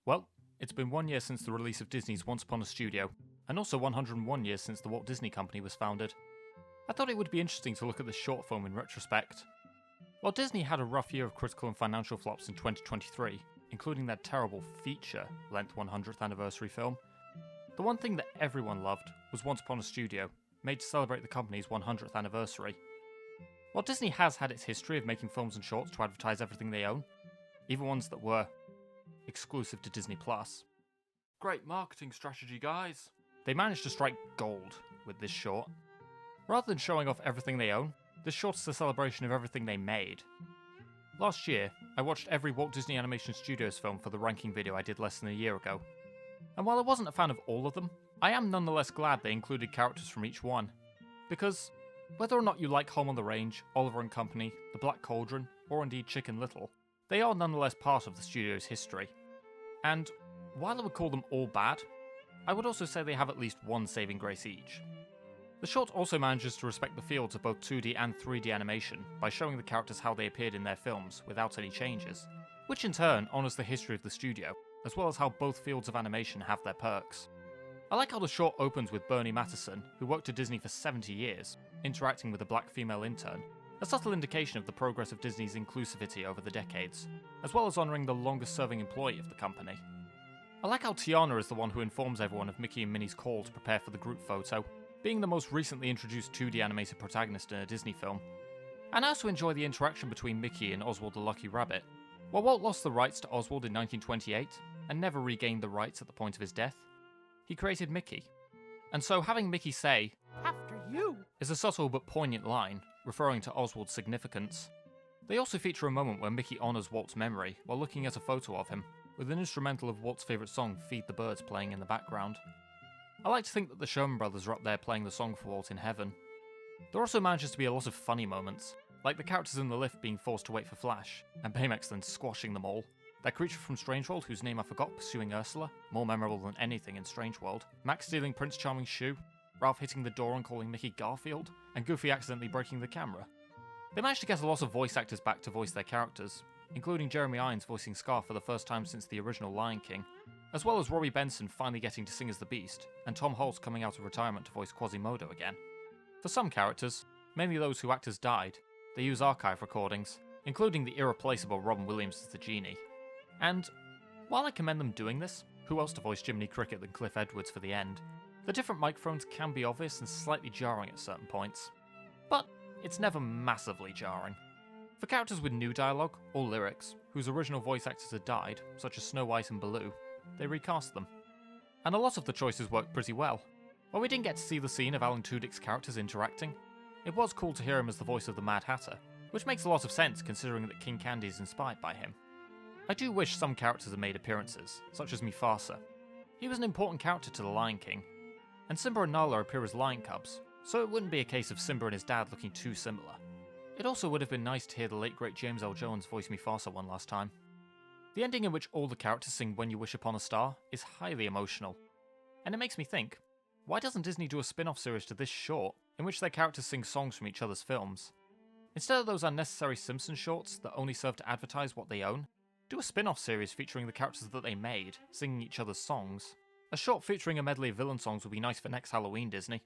Well, it's been 1 year since the release of Disney's Once Upon a Studio, and also 101 years since the Walt Disney Company was founded. I thought it would be interesting to look at this short film in retrospect. While Disney had a rough year of critical and financial flops in 2023, including that terrible feature-length 100th anniversary film, the one thing that everyone loved was Once Upon a Studio, made to celebrate the company's 100th anniversary. While Disney has had its history of making films and shorts to advertise everything they own, even ones that were exclusive to Disney+. Great marketing strategy, guys. They managed to strike gold with this short. Rather than showing off everything they own, this short is a celebration of everything they made. Last year, I watched every Walt Disney Animation Studios film for the ranking video I did less than a year ago. And while I wasn't a fan of all of them, I am nonetheless glad they included characters from each one. Because, whether or not you like Home on the Range, Oliver and Company, The Black Cauldron, or indeed Chicken Little, they are nonetheless part of the studio's history. And, while I would call them all bad, I would also say they have at least one saving grace each. The short also manages to respect the fields of both 2D and 3D animation by showing the characters how they appeared in their films without any changes, which in turn honours the history of the studio, as well as how both fields of animation have their perks. I like how the short opens with Bernie Mattison, who worked at Disney for 70 years, interacting with a black female intern, a subtle indication of the progress of Disney's inclusivity over the decades, as well as honouring the longest serving employee of the company. I like how Tiana is the one who informs everyone of Mickey and Minnie's call to prepare for the group photo, being the most recently introduced 2D animated protagonist in a Disney film. And I also enjoy the interaction between Mickey and Oswald the Lucky Rabbit. While Walt lost the rights to Oswald in 1928, and never regained the rights at the point of his death, he created Mickey. And so having Mickey say, "After you," is a subtle but poignant line, referring to Oswald's significance. They also feature a moment where Mickey honours Walt's memory while looking at a photo of him, with an instrumental of Walt's favourite song, Feed the Birds, playing in the background. I like to think that the Sherman Brothers are up there playing the song for Walt in heaven. There also manages to be a lot of funny moments, like the characters in the lift being forced to wait for Flash, and Baymax then squashing them all. That creature from Strange World whose name I forgot pursuing Ursula, more memorable than anything in Strange World, Max stealing Prince Charming's shoe, Ralph hitting the door and calling Mickey Garfield, and Goofy accidentally breaking the camera. They managed to get a lot of voice actors back to voice their characters, including Jeremy Irons voicing Scar for the first time since the original Lion King, as well as Robbie Benson finally getting to sing as the Beast, and Tom Hulce coming out of retirement to voice Quasimodo again. For some characters, mainly those whose actors died, they use archive recordings, including the irreplaceable Robin Williams as the Genie. And, while I commend them doing this, who else to voice Jiminy Cricket than Cliff Edwards for the end, the different microphones can be obvious and slightly jarring at certain points. But it's never massively jarring. For characters with new dialogue, or lyrics, whose original voice actors had died, such as Snow White and Baloo, they recast them. And a lot of the choices worked pretty well. While we didn't get to see the scene of Alan Tudyk's characters interacting, it was cool to hear him as the voice of the Mad Hatter, which makes a lot of sense considering that King Candy is inspired by him. I do wish some characters had made appearances, such as Mufasa. He was an important character to the Lion King, and Simba and Nala appear as lion cubs, so it wouldn't be a case of Simba and his dad looking too similar. It also would have been nice to hear the late great James L. Jones voice Mufasa one last time. The ending in which all the characters sing When You Wish Upon a Star is highly emotional, and it makes me think, why doesn't Disney do a spin-off series to this short, in which their characters sing songs from each other's films? Instead of those unnecessary Simpsons shorts that only serve to advertise what they own, do a spin-off series featuring the characters that they made, singing each other's songs. A short featuring a medley of villain songs would be nice for next Halloween, Disney.